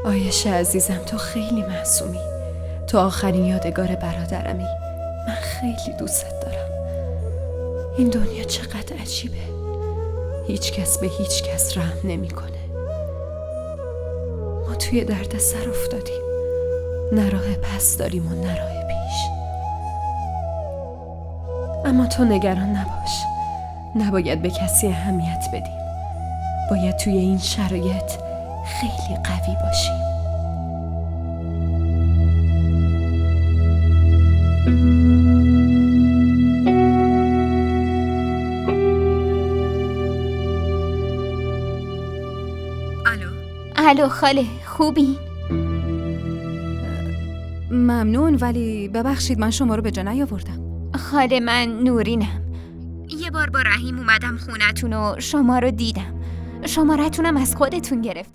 آیشه عزیزم، تو خیلی معصومی. تو آخرین یادگار برادرمی. من خیلی دوست دارم. این دنیا چقدر عجیبه. هیچ کس به هیچ کس رحم نمیکنه. ما توی درد سر افتادیم. نه راه پس داریم و نه راه پیش. اما تو نگران نباش. نباید به کسی اهمیت بدیم. باید توی این شرایط خیلی قوی باشیم. الو خاله، خوبی؟ ممنون، ولی ببخشید من شما رو به جا نیاوردم. خاله من نورینم. یه بار با رحیم اومدم خونتون و شما رو دیدم. شمارتونم از خودتون گرفت.